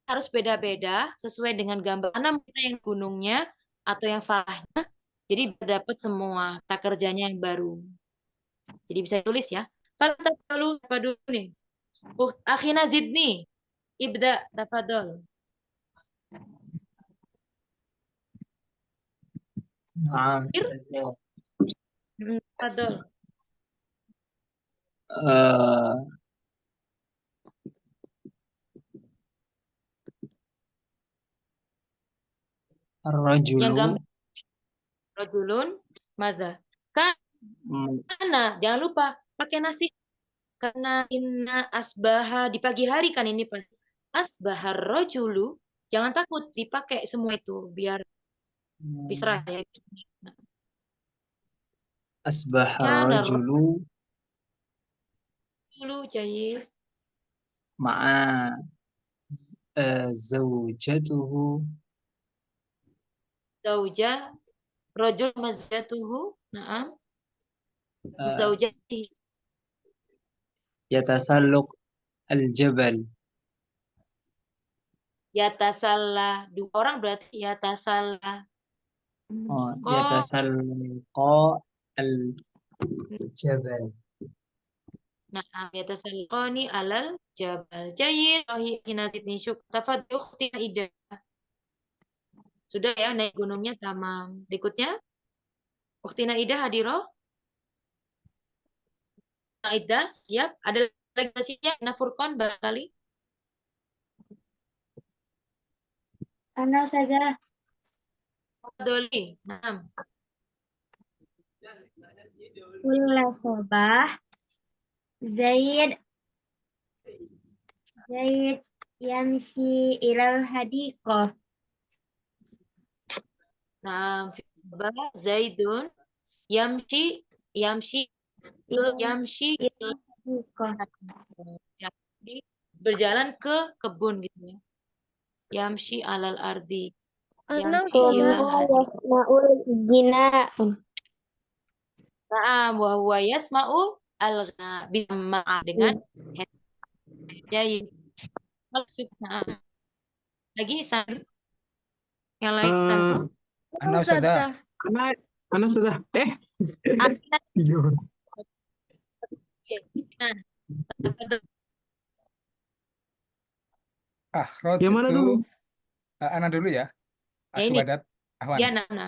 S1: harus beda-beda sesuai dengan gambar mana yang gunungnya atau yang falahnya. Jadi dapat semua tak kerjanya yang baru. Jadi bisa tulis ya. Kalau apa dulu nih? Akhina zidni. Ibda tafadhol. Tafadhol. Rajulun madza? Karena jangan lupa pakai nasi. Karena inna asbaha di pagi hari kan ini pas asbahar rajulu, jangan takut dipakai semua itu biar bisa ya.
S9: Asbahar rajulu
S1: jayid
S9: ma'a zawjatuhu
S1: zauja rajul mazatuhu na'am zaujati
S9: yatasalluq al-jabal.
S1: Yatasalla, 2 orang berarti yatasalla.
S9: Yatasalqa al-jabal.
S1: Na'am yatasalqani alal jabal. Jayyid. Hina zidni syuk. Tafadhali ukhti Ida. Sudah ya naik gunungnya tamam. Berikutnya Ukhtina Ida hadiroh. Ida siap. Ada lagi siap? Furqan barangkali.
S11: Ana Ustazah.
S1: Doli. Naam.
S11: Kulla sobah. Zaid yamshi ilal hadiqah.
S1: Naam. Zaidun yamshi jadi berjalan ke kebun gitu ya. Yamshi alal ardi. Yamshi ilal
S11: yasma'ul gina.
S1: Naam wa huwa yasma'u al-gha bisa dengan jadi maksud lagi Isan yang lain Isan
S2: Ana Ustazah.
S7: Ana Ustazah.
S2: Akhraj
S7: Yang mana
S2: itu
S7: dulu?
S2: Ana dulu ya.
S1: ini
S2: Akhibadat Ahwan.
S1: ya nah.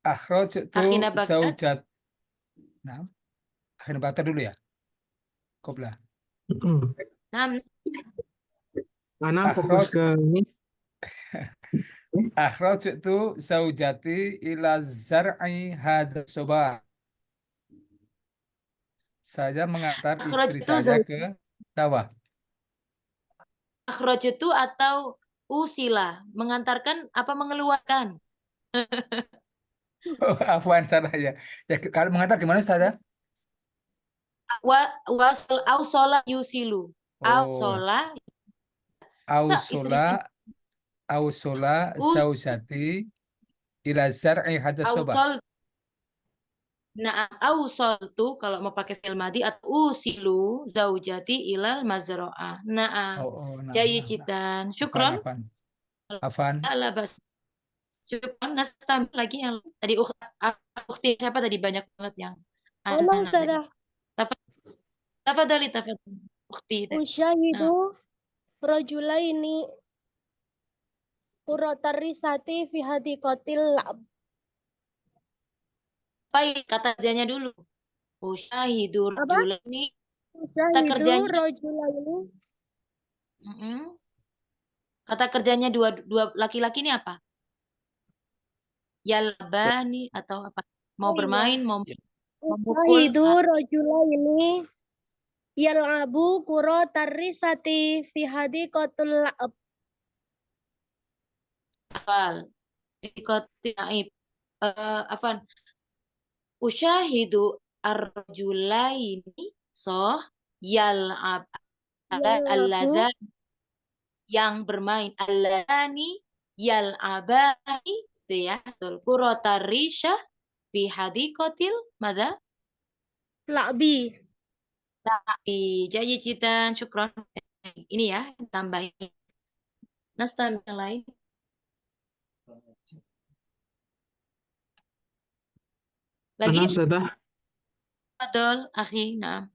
S2: Akhraj itu
S1: Akhina bagat.
S2: zaujat. Nah, akhina bagat dulu ya. Qobla.
S1: Nah,
S7: Ana fokus ke ini.
S2: Akhraj itu zaujati ila zar'i hadha sobah. Saya mengantar istri saya ke sawah.
S1: Akhraj itu atau usila mengantarkan apa mengeluarkan.
S2: Oh, afwan salah ya. Ya kalau mengantar gimana Ustazah?
S1: Ausola yusilu.
S2: Ausola zaujati ila zar'i hadha sobah.
S1: Nah, ausoltu kalau mau pakai fi'il madhi atau usilu zaujati ilal mazra'ah. Nah, jayidan. Syukron.
S2: Afan.
S1: Ala bas. Syukron. Tambah lagi yang tadi ukhti siapa tadi banyak banget yang.
S11: Halo Ustazah.
S1: Tafadhali ukhti.
S11: Usyahidu rajulaini quratarisati fi hadiqatil la'b.
S1: Baik, kata kerjanya dulu. Usyahidu rajulaini.
S11: Kata kerjanya.
S1: Kata kerjanya dua laki-laki ini apa? Yalbani atau apa? Mau bermain, mau memukul.
S11: Usyahidu rajulaini yal'abu quratarisati fi hadiqatil la'b.
S1: Afal. Afan. Usyahidu ar-rajulaini yal'ab alladha yang bermain alladani yal'abani itu ya betul quratarisha fi hadiqatil madza
S11: la'bi
S1: jadi citan syukron ini ya tambahin nastam yang lain lagi Adol akhi nah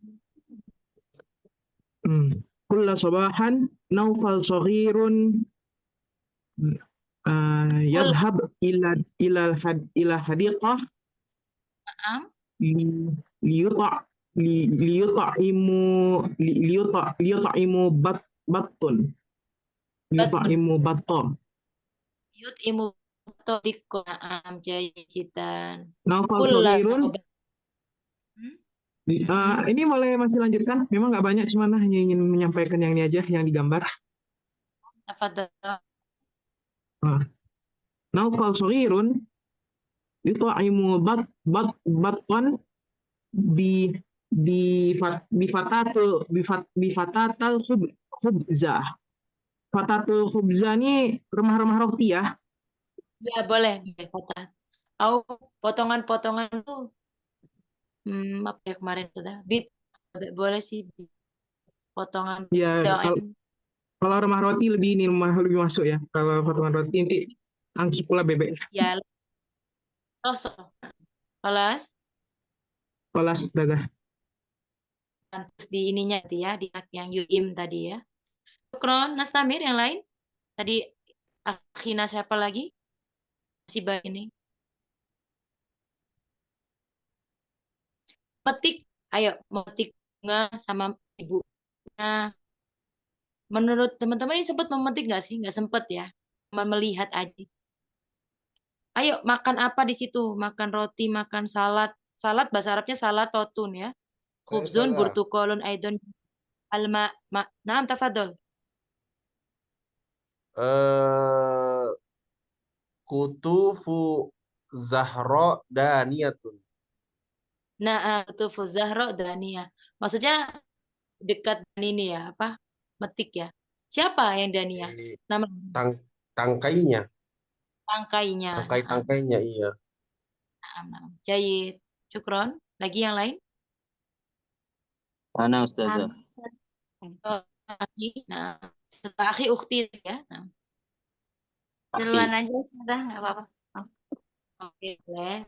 S7: Kulla sabahan Naufal saghirun yadhhab ila hadiqah liyut'imu battun liyut'imu batta
S1: jayidan
S7: Naufal saghirun ini boleh masih lanjutkan? Memang nggak banyak, cuman hanya ingin menyampaikan yang ini aja, yang digambar. Naufal saghirun yut'imu battan bifatatal khubza. Fatatul khubza ini rumah-rumah roti ya?
S1: Ya boleh. Tahu potongan-potongan tuh apa ya kemarin sudah boleh sih potongan
S7: ya kalau rumah roti lebih masuk ya kalau potongan roti nanti langsung pula bebek
S1: ya kelas
S7: dadah
S1: terus di ininya itu ya, di yang yuim tadi ya. Syukron, Nastamir yang lain? Tadi akhina siapa lagi? Si ini. Petik, ayo memetik bunga sama ibunya. Menurut teman-teman ini sempat memetik nggak sih? Nggak sempat ya, cuma melihat aja. Ayo makan apa di situ? Makan roti, makan salad. Salad bahasa Arabnya salad totun ya. Khubzun, burtukolun, aidon, alma, naam tafadol.
S10: Kutufu Zahra daniyatun.
S1: Nah, itu Zahra Dania. Maksudnya dekat ini ya, apa? Metik ya. Siapa yang Dania? Nama
S10: Tangkainya.
S1: tangkainya.
S10: Tangkai-tangkainya, iya.
S1: Nah. Jayid. Syukron. Lagi yang lain?
S3: Ana Ustazah.
S1: Nah, setelah akhi ukhti ya. Nah.
S5: Duluan aja sudah, nggak apa-apa.
S1: Oke, boleh.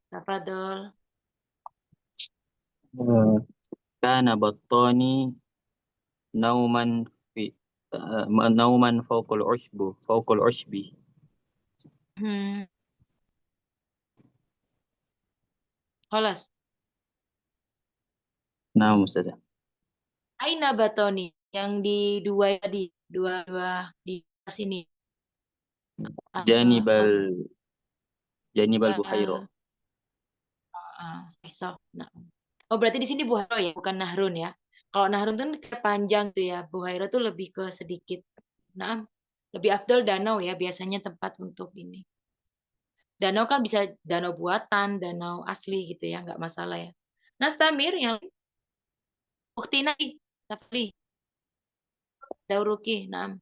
S1: Tafadol.
S3: Kana battani nauman fi nauman fawqal ushbi.
S1: Kholas.
S3: Nah, Ustazah.
S1: Aina batoni yang di dua di sini.
S3: Janibal Buhairo.
S1: Nah. Oh, berarti di sini Buhairo ya, bukan Nahrun ya. Kalau Nahrun tuh panjang tuh ya, Buhairo tuh lebih ke sedikit. Nah, lebih afdal danau ya, biasanya tempat untuk ini. Danau kan bisa danau buatan, danau asli gitu ya, nggak masalah ya. Nastamir yang Uktina, Tafli, Dauruki, naam.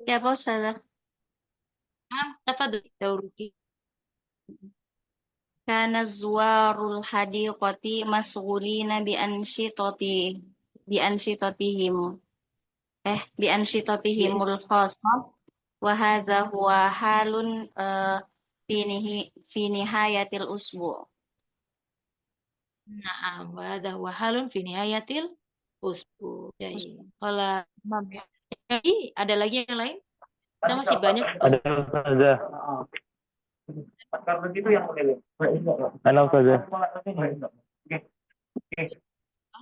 S5: Ya, Pak Ustazah.
S1: Naam, tafadhol Dauruki.
S5: Kana zuwarul hadiqati masghulina bi anshitatihimul khassah wa hadza huwa halun fi nihayatil usbu'.
S1: Na'am, wa hadza huwa halun fi nihayatil usbu'. Kalau ada lagi yang lain? Kita masih banyak tuh.
S8: Ada. Karena itu yang keliling. Halo saja.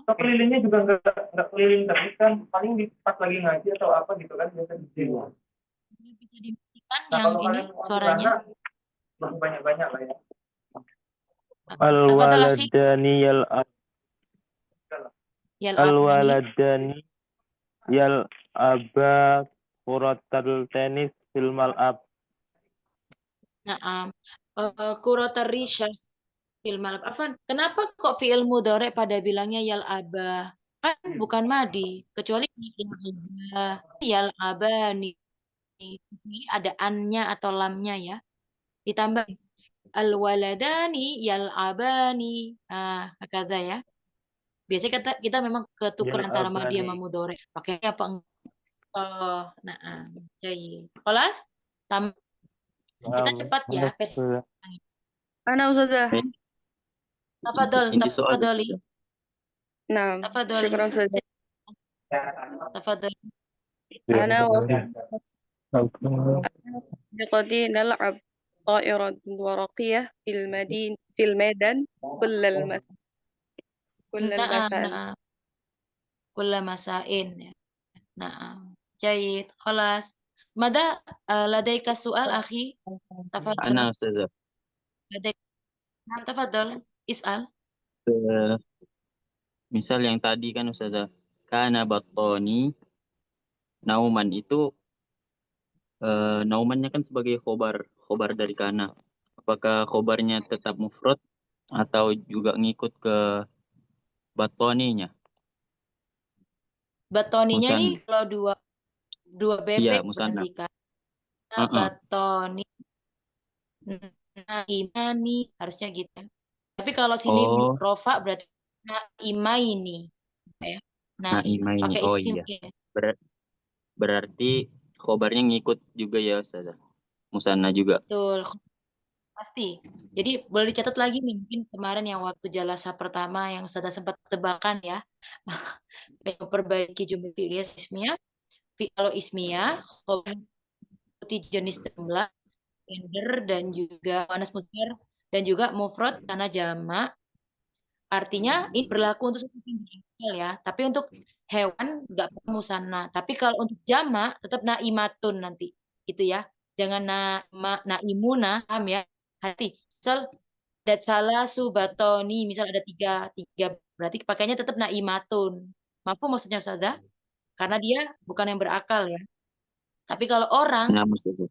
S8: Kelilingnya juga nggak keliling terus kan, paling di pas lagi ngaji atau apa gitu kan biasa di sini.
S1: Bisa dimatikan yang ini suaranya.
S8: Banyak lah ya. Al-waladani yal aba kuratal tenis fil mal'ab.
S1: Naam. Kuratar risha fil mal'ab. Afan, kenapa kok fi'il mudhari pada bilangnya yal aba? Kan bukan madi, kecuali yal abani. Ini ada annya atau lamnya ya. Ditambah al-waladani yal abani. Kata ya. Biasanya kita memang ketukar antara madi sama mudhari. Pakai apa enggak? Oh, jadi kelas kita cepat ya.
S4: Ana Ustazah.
S1: Tafadholi.
S4: Nah,
S1: Tafadhol.
S4: syukran Ustazah.
S1: Tafadhol.
S4: Ana وصديقتي نلعب طائرة ورقية في الميدان كل المساء.
S1: كل مساء. نعم. جيد. خلاص. ماذا لديك سؤال أخي؟ تفضل.
S3: أنا أستاذة.
S1: لديك. نعم تفضل. اسأل.
S3: Misal yang tadi kan Ustazah, kana battani nauman itu naumannya kan sebagai khobar dari kana. Apakah khobarnya tetap mufrad atau juga ngikut ke battaninya?
S1: Battaninya ini kalau dua bebek berarti kan. Battani, imani harusnya gitu. Tapi kalau sini rofa berarti imaini. Ya.
S3: Imaini.
S1: Pakai isim.
S3: Iya. Berarti khobarnya ngikut juga ya Ustazah. Musanna juga.
S1: Betul. Pasti. Jadi boleh dicatat lagi nih, mungkin kemarin yang waktu jalasa pertama yang sudah sempat tebakan ya. Memperbaiki jumlah fi'liyah ismiyah. Kalau ismiyah, jenis jumlah, gender dan juga muannas mudzakkar dan juga mufrad karena jamak. Artinya ini berlaku untuk sesuatu ya, tapi untuk hewan nggak perlu musanna. Tapi kalau untuk jamak tetap naimatun nanti, gitu ya. Jangan naimuna, paham ya? Hati. Misal dat salah subatoni, misal ada tiga berarti pakainya tetap naimatun. Mampu maksudnya Ustazah? Karena dia bukan yang berakal ya. Tapi kalau orang
S3: Nah, maksudnya.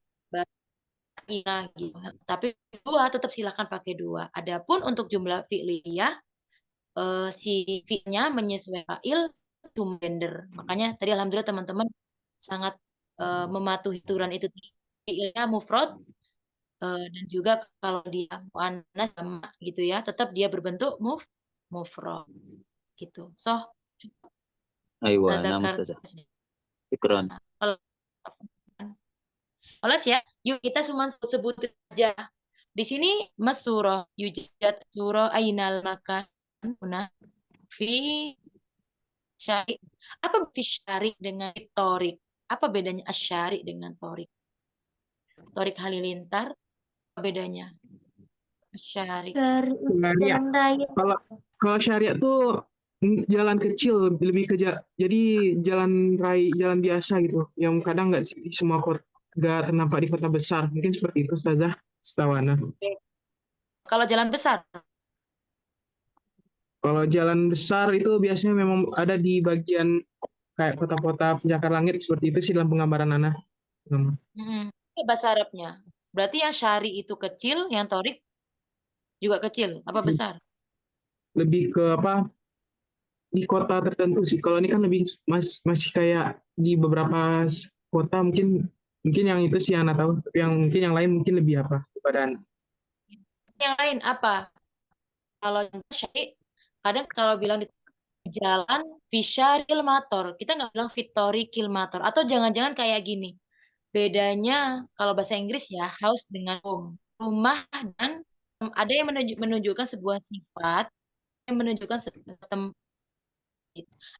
S1: iya gitu. Tapi dua tetap silakan pakai dua. Adapun untuk jumlah fi'liyah si fi'nya menyesuaikan fa'il cuma gender. Makanya tadi alhamdulillah teman-teman sangat mematuhi aturan itu. Fi'ilnya mufrad dan juga kalau dia muannas sama gitu ya, tetap dia berbentuk mufrad gitu. So,
S3: Aywa, nah Ustazah. Syukran.
S1: Oles ya, yuk kita cuma sebutin aja. Di sini mas surah yujad surah ainal makan guna fi syari. Apa fi syari dengan torik? Apa bedanya asyari dengan torik? Torik halilintar, apa bedanya? Syari.
S7: Kalau syariat tuh jalan kecil lebih ke jadi jalan biasa gitu, yang kadang nggak di semua kota, nggak nampak di kota besar. Mungkin seperti itu, Ustazah, setahu Ana.
S1: Kalau jalan besar?
S7: Kalau jalan besar itu biasanya memang ada di bagian kayak kota-kota pencakar langit, seperti itu sih dalam penggambaran Ana.
S1: Bahasa Arabnya. Berarti yang syari itu kecil, yang torik juga kecil, apa besar?
S7: Lebih ke apa? Di kota tertentu sih. Kalau ini kan lebih masih kayak di beberapa kota, mungkin yang itu sih Ana tahu. Tapi mungkin yang lain mungkin lebih apa daripada Ana.
S1: Yang lain apa? Kalau syari, kadang kalau bilang di jalan fisyaril mator, kita nggak bilang fitorikil mator. Atau jangan-jangan kayak gini. Bedanya kalau bahasa Inggris ya, house dengan home. Rumah dan ada yang menunjukkan sebuah sifat, yang menunjukkan sebuah tempat.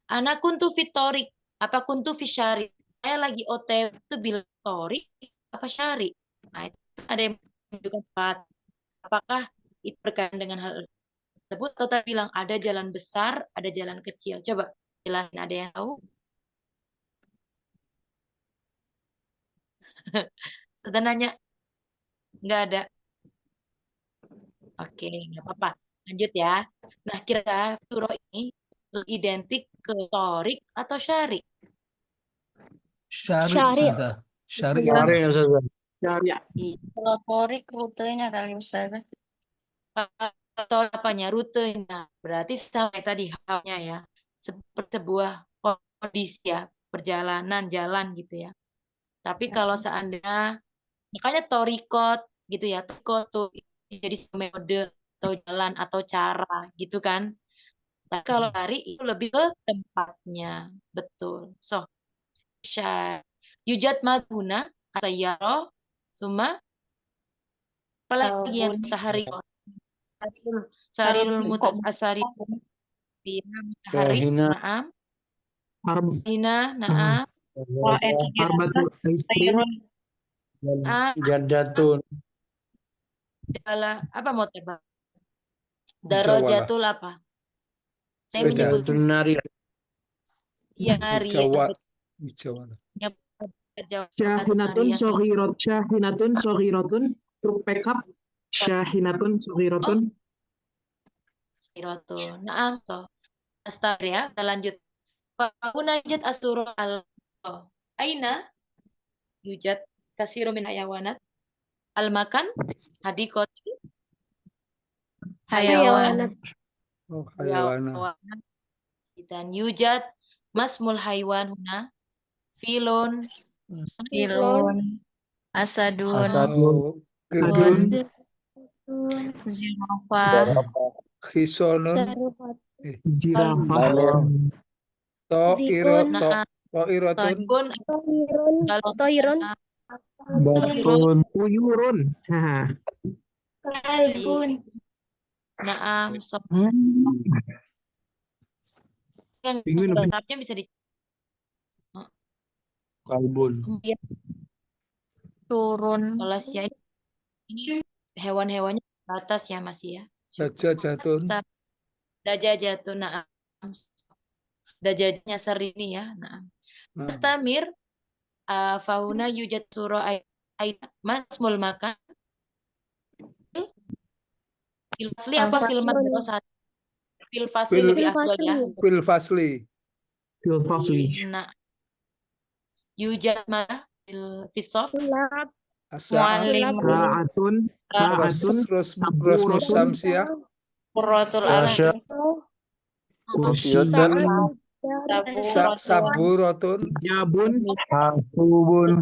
S1: Anak kuntu fitorik, apa kuntu fisyari. Saya lagi OTW itu bilang torik, apa syari. Nah, itu ada yang menunjukkan sifat. Apakah itu berkaitan dengan hal tersebut atau tadi bilang ada jalan besar, ada jalan kecil. Coba jelasin, ada yang tahu? Sudah nanya? Nggak ada. Oke, nggak apa-apa. Lanjut ya. Nah, kira-kira surah ini identik ke torik atau syari?
S2: Syari. Syari.
S5: Kalau torik rutenya kali Ustazah.
S1: Atau apanya? Rutenya. Berarti sampai tadi halnya ya. Seperti sebuah kondisi ya. Perjalanan, jalan gitu ya. Tapi kalau seandainya, makanya torikot gitu ya. Torikot tuh jadi metode atau jalan atau cara gitu kan. Tapi kalau hari itu lebih ke tempatnya. Betul. So, yujad maduna asayaro suma apalagi yang matahari sarirul mutas asari matahari naam naam
S12: jadatun
S1: apa mau terbang darajatul apa saya menyebut
S12: nari
S7: Syahinatun soghirotun truk pickup syahinatun soghirotun
S1: naam so astar ya. Kita lanjut. Fauna yujad asturul al aina yujad kasiru min hayawanat al makan hadikot hayawanat dan yujad masmul haywan huna filun asadun zirafa
S2: Khisonun
S7: zirafah
S11: toirun
S7: uyurun
S5: Kalbun.
S1: Naam, so yang
S7: Bingung apa?
S1: Arabnya bisa di
S10: Kalbun.
S1: kemudian
S5: Turun.
S1: Malaysia ini hewan-hewannya batas ya masih ya.
S2: Dajajatun.
S1: Dajajatun, naam. Dajajnya ini ya, naam. Mustamir fauna yujad surah aina masmul makan. Fil fasli apa fil madrasah? Fil fasli lebih afdal ya.
S2: Fil fasli.
S7: Fil fasli.
S1: Nah, yujad ma fil fisof.
S7: Sa'atun.
S2: Rosmus samsiah.
S1: Qurratul alam.
S7: Kursiyan.
S2: Saburotun.
S7: Jabun.
S10: Hasubun.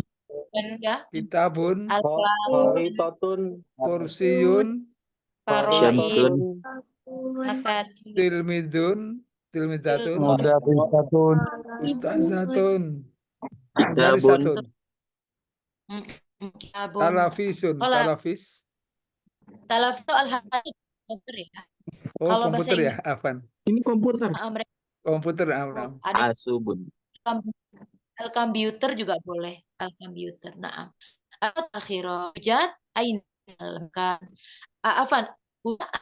S2: Kitabun.
S10: Kharitatun.
S2: Kursiyun.
S3: Syamsun.
S2: Tilmidun. Tilmidatun.
S10: Mudarisatun.
S2: Ustazatun.
S3: Kitabun.
S2: Darisatun. Talafisun. Talafis.
S1: Talaf itu al-hadid komputer ya.
S2: Oh,
S1: Kalau bahasa
S2: komputer ya,
S1: Inggris,
S2: Afan.
S7: Ini komputer.
S1: mereka
S2: Komputer,
S1: ada
S3: Asubun.
S1: al-komputer juga boleh. Al-komputer. Nah, akhirnya hujat ain kan. Afan,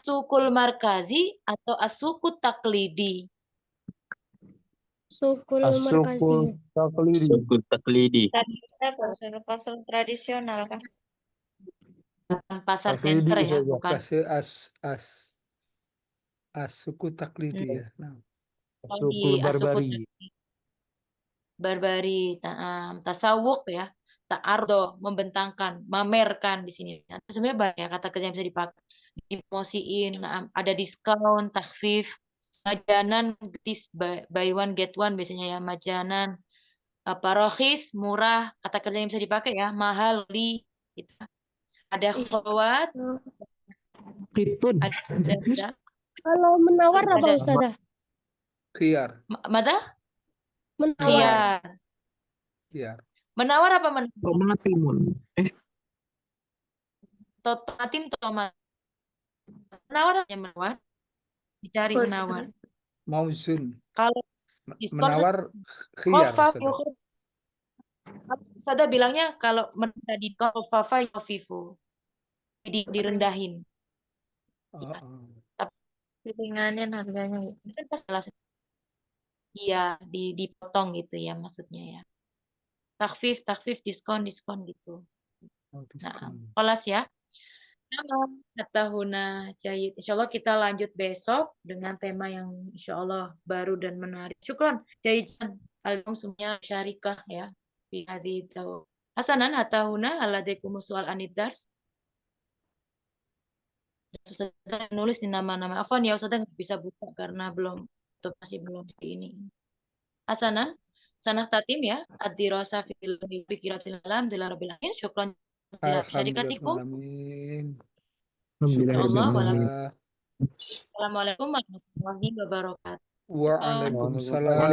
S1: asukul markazi atau asukut taklidi?
S11: Sukul markazi.
S3: Suku taklidi.
S5: Pasar tradisional kan.
S1: Pasar center ya, bukan.
S2: Suku taklidi ya. Nah.
S1: Kalau di asukut barbari, tasawuk ya, ta'ardo, membentangkan, mamerkan di sini. Sebenarnya banyak kata kerja yang bisa dipakai. Dimosiin, ada diskon, takhfif, majanan, gratis, buy one get one biasanya ya, majanan, parokhis, murah, kata kerja yang bisa dipakai ya, mahal, li, gitu. Ada khawat, ada
S11: Kalau menawar apa
S1: ada
S11: Ustazah?
S2: Khiyar.
S1: Mada?
S11: Menawar.
S2: Khiyar.
S1: Menawar apa menawar?
S7: Tomatimun.
S1: Tomatin tomat. Menawar aja menawar. Dicari menawar.
S2: Mauzun.
S1: Kalau diskon
S2: Menawar khiyar.
S1: Sada bilangnya kalau tadi kofafa yofifu. Jadi direndahin. Ya. Tapi
S5: Ringanin harganya.
S1: Iya, dipotong gitu ya maksudnya ya. Takfif, diskon gitu. Nah, kelas ya. Tahuna jahit. Insyaallah kita lanjut besok dengan tema yang insyaallah baru dan menarik. Syukron. Jahitan. Alhamdulillah semuanya syarikah ya. Fi hadithu. Hasanan hatahuna alaikum sual anidars. Ustaz nulis di nama-nama. Afwan ya Ustaz nggak bisa buka karena masih belum di ini. Hasanan sanah tatim ya. Ad-dirasa fil fikiratil alam rabbil alamin. Syukron syarikatikum. Assalamualaikum warahmatullahi wabarakatuh.
S2: Waalaikumsalam.